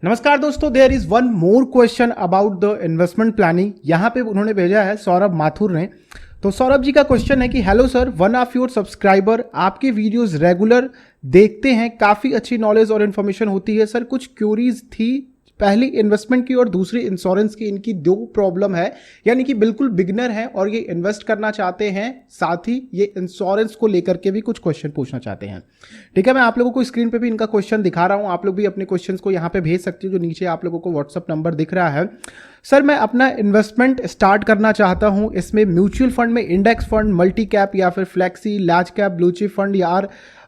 नमस्कार दोस्तों, there is one more question about the investment planning. यहाँ पे उन्होंने भेजा है सौरभ माथुर ने। तो सौरभ जी का क्वेश्चन है कि hello sir, one of your subscriber आपके वीडियोस रेगुलर देखते हैं, काफ़ी अच्छी नॉलेज और इन्फॉर्मेशन होती है। सर कुछ क्यूरीज थी, पहली इन्वेस्टमेंट की और दूसरी इंश्योरेंस की। इनकी दो प्रॉब्लम है, यानी कि बिल्कुल बिगनर है और ये इन्वेस्ट करना चाहते हैं, साथ ही ये इंश्योरेंस को लेकर के भी कुछ क्वेश्चन पूछना चाहते हैं। ठीक है, मैं आप लोगों को स्क्रीन पे भी इनका क्वेश्चन दिखा रहा हूं, आप लोग भी अपने क्वेश्चंस को यहाँ पे भेज सकते हो, जो नीचे आप लोगों को व्हाट्सअप नंबर दिख रहा है। सर मैं अपना इन्वेस्टमेंट स्टार्ट करना चाहता हूँ, इसमें म्यूचुअल फंड में इंडेक्स फंड, मल्टी कैप या फिर flexi, large cap, blue chip fund या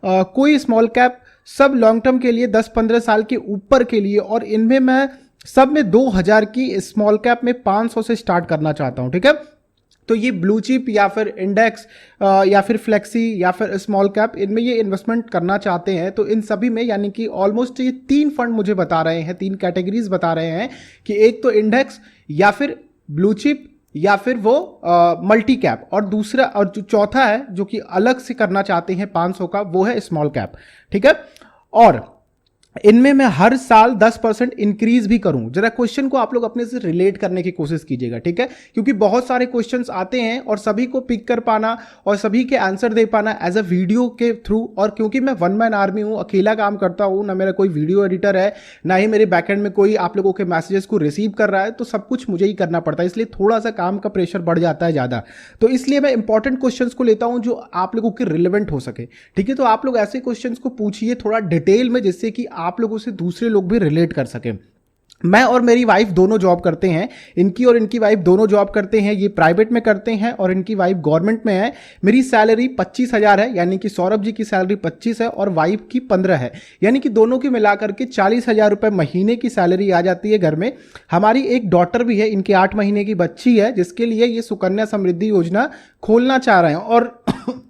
कोई स्मॉल कैप, सब लॉन्ग टर्म के लिए 10-15 साल के ऊपर के लिए, और इनमें मैं सब में 2000 की, स्मॉल कैप में 500 से स्टार्ट करना चाहता हूं। ठीक है, तो ये ब्लू चिप या फिर इंडेक्स या फिर फ्लेक्सी या फिर स्मॉल कैप, इनमें ये इन्वेस्टमेंट करना चाहते हैं। तो इन सभी में यानी कि ऑलमोस्ट ये 3 फंड मुझे बता रहे हैं, 3 कैटेगरीज बता रहे हैं कि एक तो इंडेक्स या फिर ब्लू चिप या फिर वो मल्टी कैप, और दूसरा और जो चौथा है जो कि अलग से करना चाहते हैं 500 का, वो है स्मॉल कैप। ठीक है, और इनमें मैं हर साल 10% इंक्रीज भी करूं। जरा क्वेश्चन को आप लोग अपने से रिलेट करने की कोशिश कीजिएगा। ठीक है, क्योंकि बहुत सारे क्वेश्चंस आते हैं और सभी को पिक कर पाना और सभी के आंसर दे पाना एज अ वीडियो के थ्रू, और क्योंकि मैं वन मैन आर्मी हूं, अकेला काम करता हूं, ना मेरा कोई वीडियो एडिटर है, ना ही मेरे बैकएंड में कोई आप लोगों के मैसेजेस को रिसीव कर रहा है, तो सब कुछ मुझे ही करना पड़ता है, इसलिए थोड़ा सा काम का प्रेशर बढ़ जाता है ज़्यादा। तो इसलिए मैं इंपॉर्टेंट क्वेश्चंस को लेता हूं जो आप लोगों के रिलेवेंट हो सके। ठीक है, तो आप लोग ऐसे क्वेश्चंस को पूछिए थोड़ा डिटेल में, जिससे कि आप लोगों से दूसरे लोग भी रिलेट कर सके। मैं और मेरी वाइफ दोनों जॉब करते हैं, इनकी और इनकी वाइफ दोनों जॉब करते हैं। ये प्राइवेट में करते हैं और इनकी वाइफ गवर्नमेंट में है। मेरी सैलरी 25,000 है, यानी कि सौरभ जी की सैलरी 25 है और वाइफ की 15 है, यानी कि दोनों की मिलाकर के 40,000 रुपए महीने की सैलरी आ जाती है घर में। हमारी एक डॉटर भी है, इनकी 8 महीने की बच्ची है, जिसके लिए ये सुकन्या समृद्धि योजना खोलना चाह रहे हैं और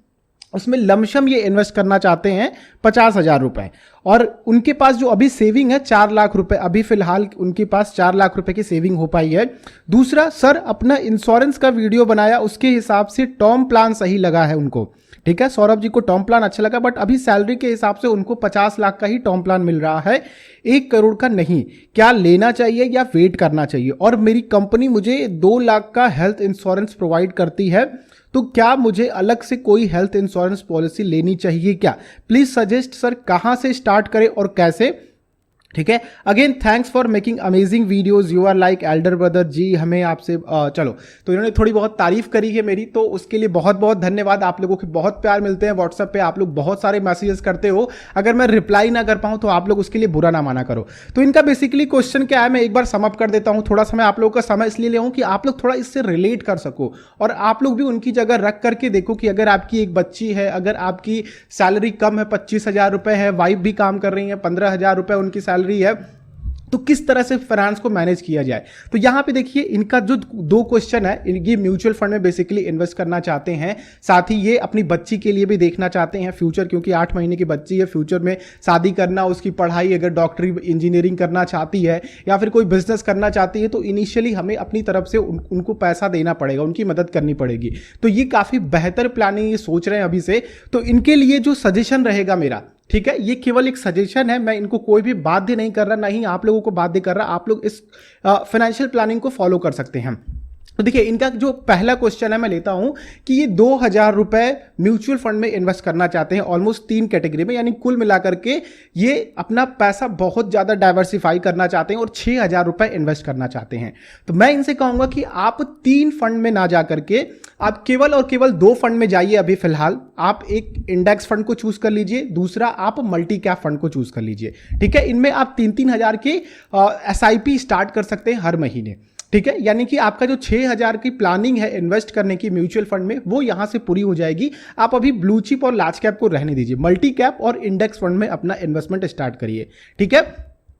उसमें लमशम ये इन्वेस्ट करना चाहते हैं 50,000 रुपए, और उनके पास जो अभी सेविंग है 4 लाख रुपए, अभी फिलहाल उनके पास 4 लाख रुपए की सेविंग हो पाई है। दूसरा, सर अपना इंश्योरेंस का वीडियो बनाया, उसके हिसाब से टर्म प्लान सही लगा है उनको। ठीक है, सौरभ जी को टर्म प्लान अच्छा लगा, बट अभी सैलरी के हिसाब से उनको 50 लाख का ही टर्म प्लान मिल रहा है, 1 करोड़ का नहीं। क्या लेना चाहिए या वेट करना चाहिए? और मेरी कंपनी मुझे 2 लाख का हेल्थ इंश्योरेंस प्रोवाइड करती है, तो क्या मुझे अलग से कोई हेल्थ इंश्योरेंस पॉलिसी लेनी चाहिए क्या? प्लीज सजेस्ट सर, कहां से स्टार्ट करें और कैसे? ठीक है, again thanks for making amazing videos, you are like elder brother जी। हमें आपसे चलो, तो इन्होंने थोड़ी बहुत तारीफ करी है मेरी, तो उसके लिए बहुत बहुत धन्यवाद। आप लोगों के बहुत प्यार मिलते हैं व्हाट्सएप पे, आप लोग बहुत सारे मैसेजेस करते हो। अगर मैं रिप्लाई ना कर पाऊँ तो आप लोग उसके लिए बुरा ना माना करो। तो इनका बेसिकली क्वेश्चन क्या है, मैं एक बार सम अप कर देता हूँ। थोड़ा सा मैं आप लोगों का समय इसलिए ले हूँ कि आप लोग थोड़ा इससे रिलेट कर सको, और आप लोग भी उनकी जगह रख करके देखो कि अगर आपकी एक बच्ची है, अगर आपकी सैलरी कम है, 25,000 रुपए है, वाइफ भी काम कर रही है, 15,000 रुपए उनकी सैलरी है, तो किस तरह से फाइनेंस को मैनेज किया जाए। तो यहां पे देखिए, इनका जो 2 क्वेश्चन है, ये म्यूचुअल फंड में बेसिकली इन्वेस्ट करना चाहते हैं, साथ ही ये अपनी बच्ची के लिए भी देखना चाहते हैं फ्यूचर, क्योंकि 8 महीने की बच्ची है, फ्यूचर में शादी करना, उसकी पढ़ाई, अगर डॉक्टरी इंजीनियरिंग करना चाहती है या फिर कोई बिजनेस करना चाहती है, तो इनिशियली हमें अपनी तरफ से उनको पैसा देना पड़ेगा, उनकी मदद करनी पड़ेगी। तो ये काफी बेहतर प्लानिंग ये सोच रहे हैं अभी से। तो इनके लिए जो सजेशन रहेगा मेरा, ठीक है, ये केवल एक सजेशन है, मैं इनको कोई भी बाध्य नहीं कर रहा, ना ही आप लोगों को बाध्य कर रहा। आप लोग इस फाइनेंशियल प्लानिंग को फॉलो कर सकते हैं। तो देखिए, इनका जो पहला क्वेश्चन है, मैं लेता हूं कि ये 2,000 रुपए म्यूचुअल फंड में इन्वेस्ट करना चाहते हैं, ऑलमोस्ट 3 कैटेगरी में, यानी कुल मिलाकर के ये अपना पैसा बहुत ज्यादा डाइवर्सिफाई करना चाहते हैं और 6,000 रुपए इन्वेस्ट करना चाहते हैं। तो मैं इनसे कहूंगा कि आप 3 फंड में ना जाकर के आप केवल और केवल 2 फंड में जाइए। अभी फिलहाल आप एक इंडेक्स फंड को चूज कर लीजिए, दूसरा आप मल्टी कैप फंड को चूज कर लीजिए। ठीक है, इनमें आप 3-3 हजार के SIP स्टार्ट कर सकते हैं हर महीने। ठीक है, यानी कि आपका जो 6,000 की प्लानिंग है इन्वेस्ट करने की म्यूचुअल फंड में, वो यहां से पूरी हो जाएगी। आप अभी ब्लू चिप और लार्ज कैप को रहने दीजिए, मल्टी कैप और इंडेक्स फंड में अपना इन्वेस्टमेंट स्टार्ट करिए। ठीक है,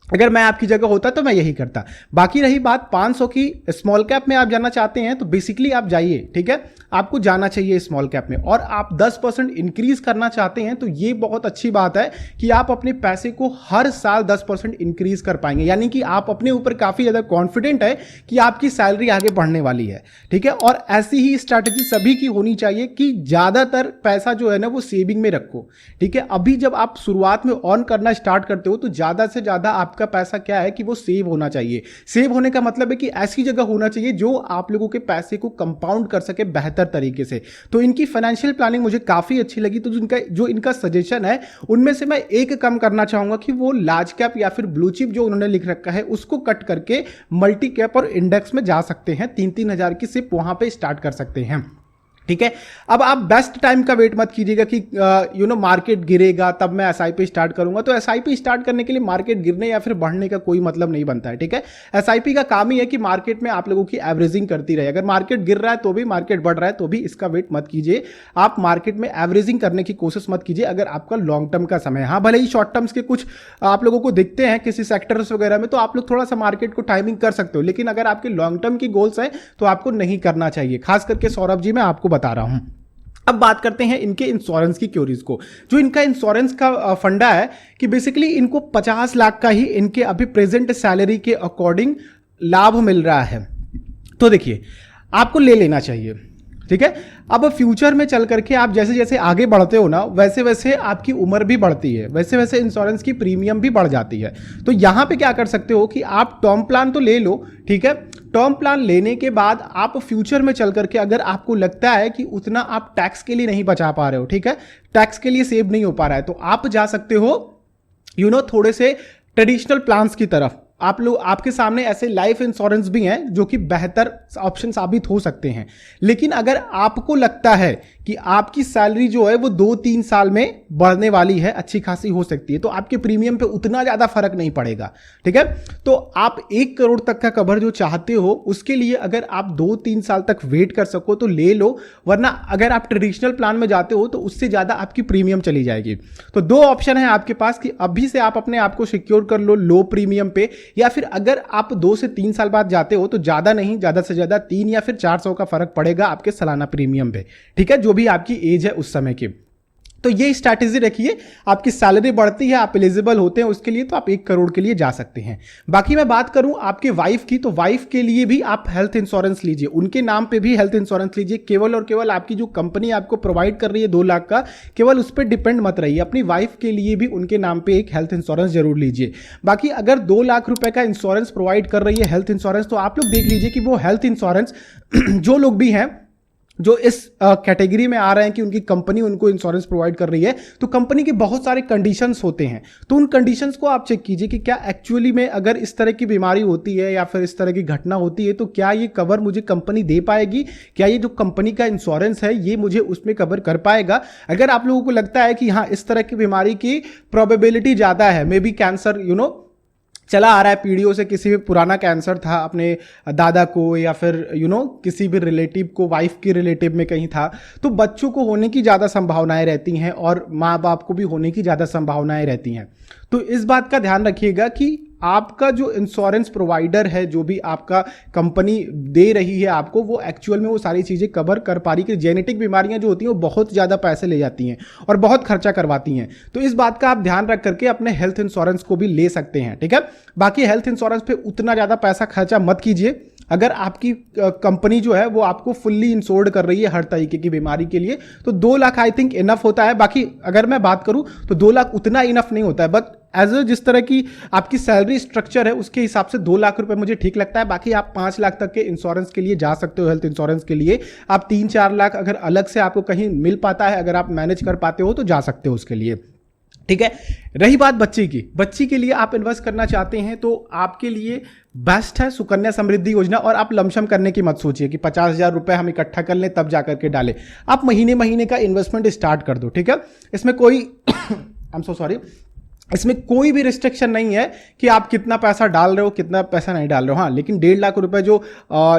अगर मैं आपकी जगह होता तो मैं यही करता। बाकी रही बात 500 की, स्मॉल कैप में आप जाना चाहते हैं तो बेसिकली आप जाइए। ठीक है, आपको जाना चाहिए स्मॉल कैप में, और आप 10% इंक्रीज करना चाहते हैं तो ये बहुत अच्छी बात है कि आप अपने पैसे को हर साल 10% इंक्रीज कर पाएंगे, यानी कि आप अपने ऊपर काफी ज्यादा कॉन्फिडेंट है कि आपकी सैलरी आगे बढ़ने वाली है। ठीक है, और ऐसी ही स्ट्रैटेजी सभी की होनी चाहिए कि ज्यादातर पैसा जो है ना वो सेविंग में रखो। ठीक है, अभी जब आप शुरुआत में ऑन करना स्टार्ट करते हो तो ज्यादा से ज्यादा आप आपका पैसा क्या है कि वो सेव होना चाहिए। सेव होने का मतलब है कि ऐसी जगह होना चाहिए जो आप लोगों के पैसे को कंपाउंड कर सके बेहतर तरीके से। तो इनकी फाइनेंशियल प्लानिंग मुझे काफी अच्छी लगी। तो जो इनका सजेशन है उनमें से मैं एक कम करना चाहूंगा कि वो लार्ज कैप या फिर ब्लू चिप जो उन्होंने लिख रखा है उसको कट करके मल्टी कैप और इंडेक्स में जा सकते हैं। 3-3 हजार की सिप वहां पे स्टार्ट कर सकते हैं। ठीक है, अब आप बेस्ट टाइम का वेट मत कीजिएगा कि मार्केट गिरेगा तब मैं एसआईपी स्टार्ट करूंगा। तो एसआईपी स्टार्ट करने के लिए मार्केट गिरने या फिर बढ़ने का कोई मतलब नहीं बनता है। ठीक है, एसआईपी का काम ही है कि मार्केट में आप लोगों की एवरेजिंग करती रहे। अगर मार्केट गिर रहा है तो भी, मार्केट बढ़ रहा है तो भी इसका वेट मत कीजिए। आप मार्केट में एवरेजिंग करने की कोशिश मत कीजिए अगर आपका लॉन्ग टर्म का समय है। हाँ, भले ही शॉर्ट टर्म्स के कुछ आप लोगों को दिखते हैं किसी सेक्टर्स वगैरह में, तो आप लोग थोड़ा सा मार्केट को टाइमिंग कर सकते हो, लेकिन अगर आपके लॉन्ग टर्म की गोल्स है तो आपको नहीं करना चाहिए। खास करके सौरभ जी मैं आपको बता रहा हूं। अब बात करते हैं इनके इंश्योरेंस की क्योरीज को। जो इनका इंश्योरेंस का फंडा है कि बेसिकली इनको 50 लाख का ही इनके अभी प्रेजेंट सैलरी के अकॉर्डिंग लाभ मिल रहा है। तो देखिए, आपको ले लेना चाहिए। ठीक है, अब फ्यूचर में चल करके आप जैसे जैसे आगे बढ़ते हो ना, वैसे वैसे आपकी उम्र भी बढ़ती है, वैसे वैसे इंश्योरेंस की प्रीमियम भी बढ़ जाती है। तो यहां पे क्या कर सकते हो कि आप टर्म प्लान तो ले लो। ठीक है, टर्म प्लान लेने के बाद आप फ्यूचर में चल करके अगर आपको लगता है कि उतना आप टैक्स के लिए नहीं बचा पा रहे हो, ठीक है, टैक्स के लिए सेव नहीं हो पा रहा है, तो आप जा सकते हो थोड़े से ट्रेडिशनल प्लान्स की तरफ। आप लोग, आपके सामने ऐसे लाइफ इंश्योरेंस भी हैं जो कि बेहतर ऑप्शन साबित हो सकते हैं। लेकिन अगर आपको लगता है कि आपकी सैलरी जो है वो 2-3 साल में बढ़ने वाली है, अच्छी खासी हो सकती है, तो आपके प्रीमियम पे उतना ज्यादा फर्क नहीं पड़ेगा। ठीक है, तो आप 1 करोड़ तक का कवर जो चाहते हो उसके लिए अगर आप 2-3 साल तक वेट कर सको तो ले लो, वरना अगर आप ट्रेडिशनल प्लान में जाते हो तो उससे ज्यादा आपकी प्रीमियम चली जाएगी। तो 2 ऑप्शन है आपके पास कि अभी से आप अपने आप को सिक्योर कर लो लो प्रीमियम पे, या फिर अगर आप 2 से 3 साल बाद जाते हो तो ज्यादा नहीं, ज्यादा से ज्यादा 3 या फिर 400 का फर्क पड़ेगा आपके सालाना प्रीमियम पे। ठीक है, जो भी आपकी एज है उस समय की। तो ये स्ट्रैटेजी रखिए, आपकी सैलरी बढ़ती है, आप एलिजिबल होते हैं उसके लिए, तो आप 1 करोड़ के लिए जा सकते हैं। बाकी मैं बात करूं आपके वाइफ की, तो वाइफ के लिए भी आप हेल्थ इंश्योरेंस लीजिए, उनके नाम पे भी हेल्थ इंश्योरेंस लीजिए। केवल और केवल आपकी जो कंपनी आपको प्रोवाइड कर रही है 2 लाख का, केवल उस पर डिपेंड मत रहिए। अपनी वाइफ के लिए भी उनके नाम पे एक हेल्थ इंश्योरेंस जरूर लीजिए। बाकी अगर 2 लाख रुपए का इंश्योरेंस प्रोवाइड कर रही है हेल्थ इंश्योरेंस, तो आप लोग देख लीजिए कि वो हेल्थ इंश्योरेंस जो लोग भी हैं जो इस कैटेगरी में आ रहे हैं कि उनकी कंपनी उनको इंश्योरेंस प्रोवाइड कर रही है, तो कंपनी के बहुत सारे कंडीशंस होते हैं। तो उन कंडीशंस को आप चेक कीजिए कि क्या एक्चुअली में अगर इस तरह की बीमारी होती है या फिर इस तरह की घटना होती है तो क्या ये कवर मुझे कंपनी दे पाएगी, क्या ये जो कंपनी का इंश्योरेंस है ये मुझे उसमें कवर कर पाएगा। अगर आप लोगों को लगता है कि हाँ इस तरह की बीमारी की प्रोबेबिलिटी ज़्यादा है, मे बी कैंसर चला आ रहा है पीढ़ियों से, किसी भी पुराना कैंसर था अपने दादा को या फिर किसी भी रिलेटिव को, वाइफ के रिलेटिव में कहीं था, तो बच्चों को होने की ज़्यादा संभावनाएं रहती हैं और माँ बाप को भी होने की ज़्यादा संभावनाएं रहती हैं। तो इस बात का ध्यान रखिएगा कि आपका जो इंश्योरेंस प्रोवाइडर है, जो भी आपका कंपनी दे रही है आपको, वो एक्चुअल में वो सारी चीज़ें कवर कर पा रही है। जेनेटिक बीमारियां जो होती हैं वो बहुत ज़्यादा पैसे ले जाती हैं और बहुत खर्चा करवाती हैं। तो इस बात का आप ध्यान रख करके अपने हेल्थ इंश्योरेंस को भी ले सकते हैं। ठीक है, बाकी हेल्थ इंश्योरेंस पे उतना ज़्यादा पैसा खर्चा मत कीजिए। अगर आपकी कंपनी जो है वो आपको फुल्ली इंश्योर्ड कर रही है हर तरीके की बीमारी के लिए, तो 2 लाख आई थिंक इनफ होता है। बाकी अगर मैं बात करूं तो 2 लाख उतना इनफ नहीं होता है, बट एज जिस तरह की आपकी सैलरी स्ट्रक्चर है उसके हिसाब से 2 लाख रुपए मुझे ठीक लगता है। बाकी आप 5 लाख तक के इंश्योरेंस के लिए जा सकते हो। हेल्थ इंश्योरेंस के लिए आप 3-4 लाख अगर अलग से आपको कहीं मिल पाता है, अगर आप मैनेज कर पाते हो तो जा सकते हो उसके लिए। ठीक है, रही बात बच्ची के लिए आप इन्वेस्ट करना चाहते हैं तो आपके लिए बेस्ट है सुकन्या समृद्धि योजना। और आप लमसम करने की मत सोचिए कि 50,000 रुपए हम इकट्ठा कर लें तब जाकर के डालें। आप महीने महीने का इन्वेस्टमेंट स्टार्ट कर दो। ठीक है, इसमें कोई आई एम सो सॉरी, इसमें कोई भी रिस्ट्रिक्शन नहीं है कि आप कितना पैसा डाल रहे हो कितना पैसा नहीं डाल रहे हो। हाँ, लेकिन 1.5 लाख रुपए जो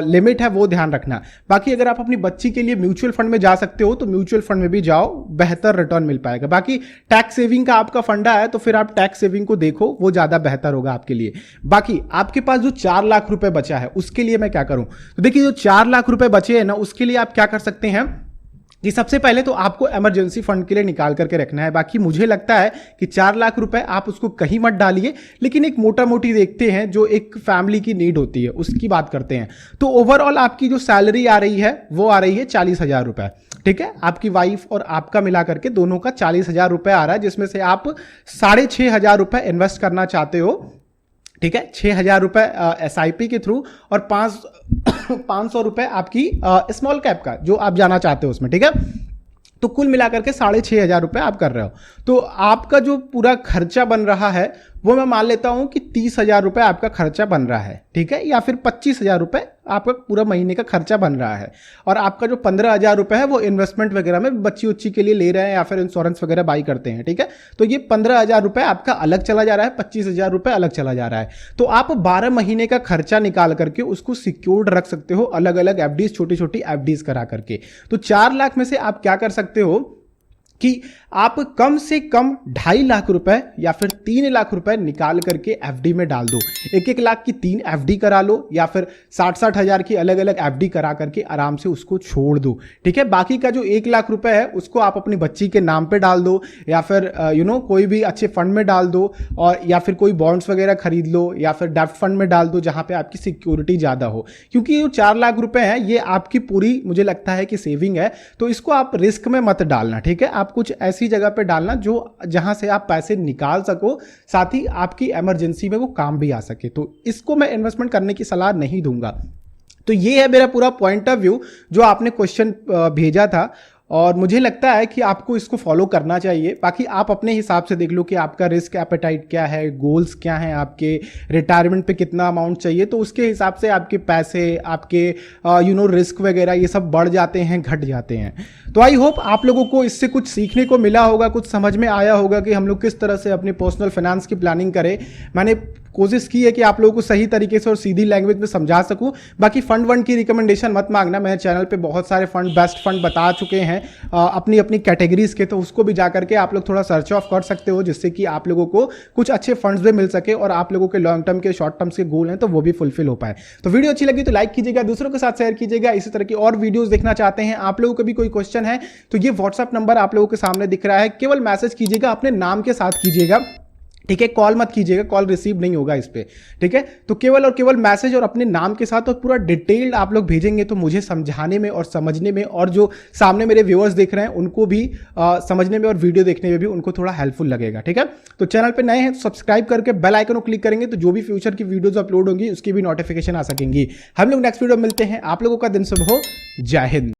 लिमिट है वो ध्यान रखना। बाकी अगर आप अपनी बच्ची के लिए म्यूचुअल फंड में जा सकते हो तो म्यूचुअल फंड में भी जाओ, बेहतर रिटर्न मिल पाएगा। बाकी टैक्स सेविंग का आपका फंडा है तो फिर आप टैक्स सेविंग को देखो, वो ज्यादा बेहतर होगा आपके लिए। बाकी आपके पास जो 4 लाख रुपए बचा है उसके लिए मैं क्या करूं, तो देखिए जो 4 लाख रुपए बचे हैं ना उसके लिए आप क्या कर सकते हैं कि सबसे पहले तो आपको इमरजेंसी फंड के लिए निकाल करके रखना है। बाकी मुझे लगता है कि 4 लाख रुपए आप उसको कहीं मत डालिए, लेकिन एक मोटा मोटी देखते हैं जो एक फैमिली की नीड होती है उसकी बात करते हैं। तो ओवरऑल आपकी जो सैलरी आ रही है वो आ रही है 40,000 रुपए। ठीक है, आपकी वाइफ और आपका मिला करके दोनों का 40,000 रुपए आ रहा है, जिसमें से आप 6,500 रुपए इन्वेस्ट करना चाहते हो ठीक है, 6,000 रुपये SIP के थ्रू और 500 रुपये आपकी स्मॉल कैप का जो आप जाना चाहते हो उसमें। ठीक है, तो कुल मिलाकर के 6,500 रुपये आप कर रहे हो। तो आपका जो पूरा खर्चा बन रहा है वो मैं मान लेता हूं कि 30,000 रुपये आपका खर्चा बन रहा है। ठीक है, या फिर 25,000 रुपये आपका पूरा महीने का खर्चा बन रहा है। और आपका जो 15,000 रुपये है वो इन्वेस्टमेंट वगैरह में बच्ची उच्ची के लिए ले रहे हैं या फिर इंश्योरेंस वगैरह बाई करते हैं। ठीक है, तो ये 15,000 रुपये आपका अलग चला जा रहा है, 25,000 रुपये अलग चला जा रहा है। तो आप 12 महीने का खर्चा निकाल करके उसको सिक्योर्ड रख सकते हो, अलग अलग FDs, छोटी छोटी FDs करा करके। तो 4 लाख में से आप क्या कर सकते हो कि आप कम से कम 2.5 लाख रुपए या फिर 3 लाख रुपए निकाल करके FD में डाल दो। 1-1 लाख की 3 FD करा लो या फिर 60-60 हजार की अलग अलग FD करा करके आराम से उसको छोड़ दो। ठीक है, बाकी का जो 1 लाख रुपए है उसको आप अपनी बच्ची के नाम पे डाल दो या फिर कोई भी अच्छे फंड में डाल दो, और या फिर कोई बॉन्ड्स वगैरह खरीद लो या फिर डेब्ट फंड में डाल दो जहां पे आपकी सिक्योरिटी ज्यादा हो। क्योंकि ये 4 लाख रुपए है ये आपकी पूरी मुझे लगता है कि सेविंग है, तो इसको आप रिस्क में मत डालना। ठीक है, आप कुछ ऐसी जगह पे डालना जो जहां से आप पैसे निकाल सको, साथ ही आपकी इमरजेंसी में वो काम भी आ सके। तो इसको मैं इन्वेस्टमेंट करने की सलाह नहीं दूंगा। तो ये है मेरा पूरा पॉइंट ऑफ व्यू जो आपने क्वेश्चन भेजा था, और मुझे लगता है कि आपको इसको फॉलो करना चाहिए। बाकी आप अपने हिसाब से देख लो कि आपका रिस्क एपेटाइट क्या है, गोल्स क्या हैं, आपके रिटायरमेंट पे कितना अमाउंट चाहिए, तो उसके हिसाब से आपके पैसे, आपके रिस्क वगैरह ये सब बढ़ जाते हैं, घट जाते हैं। तो आई होप आप लोगों को इससे कुछ सीखने को मिला होगा, कुछ समझ में आया होगा कि हम लोग किस तरह से अपनी पर्सनल फाइनेंस की प्लानिंग करें। मैंने कोशिश की है कि आप लोगों को सही तरीके से और सीधी लैंग्वेज में समझा सकूं। बाकी फंड की रिकमेंडेशन मत मांगना, मैंने चैनल पे बहुत सारे फंड, बेस्ट फंड बता चुके हैं अपनी अपनी कैटेगरीज के, तो उसको भी जाकर के आप लोग थोड़ा सर्च ऑफ कर सकते हो, जिससे कि आप लोगों को कुछ अच्छे फंड्स भी मिल सके और आप लोगों के लॉन्ग टर्म के, शॉर्ट टर्म्स के गोल हैं तो वो भी फुलफिल हो पाए। तो वीडियो अच्छी लगी तो लाइक कीजिएगा, दूसरों के साथ शेयर कीजिएगा। इसी तरह की और वीडियोस देखना चाहते हैं आप लोगों को भी कोई क्वेश्चन है तो ये व्हाट्सएप नंबर आप लोगों के सामने दिख रहा है, केवल मैसेज कीजिएगा, अपने नाम के साथ कीजिएगा। ठीक है, कॉल मत कीजिएगा, कॉल रिसीव नहीं होगा इस पे। ठीक है, तो केवल और केवल मैसेज और अपने नाम के साथ और पूरा डिटेल्ड आप लोग भेजेंगे तो मुझे समझाने में और समझने में, और जो सामने मेरे व्यूअर्स देख रहे हैं उनको भी समझने में और वीडियो देखने में भी उनको थोड़ा हेल्पफुल लगेगा। ठीक है, तो चैनल पे नए हैं तो सब्सक्राइब करके बेल आइकन को क्लिक करेंगे तो जो भी फ्यूचर की वीडियोज अपलोड होंगी उसकी भी नोटिफिकेशन आ सकेंगी। हम लोग नेक्स्ट वीडियो मिलते हैं। आप लोगों का दिन शुभ हो। जय हिंद।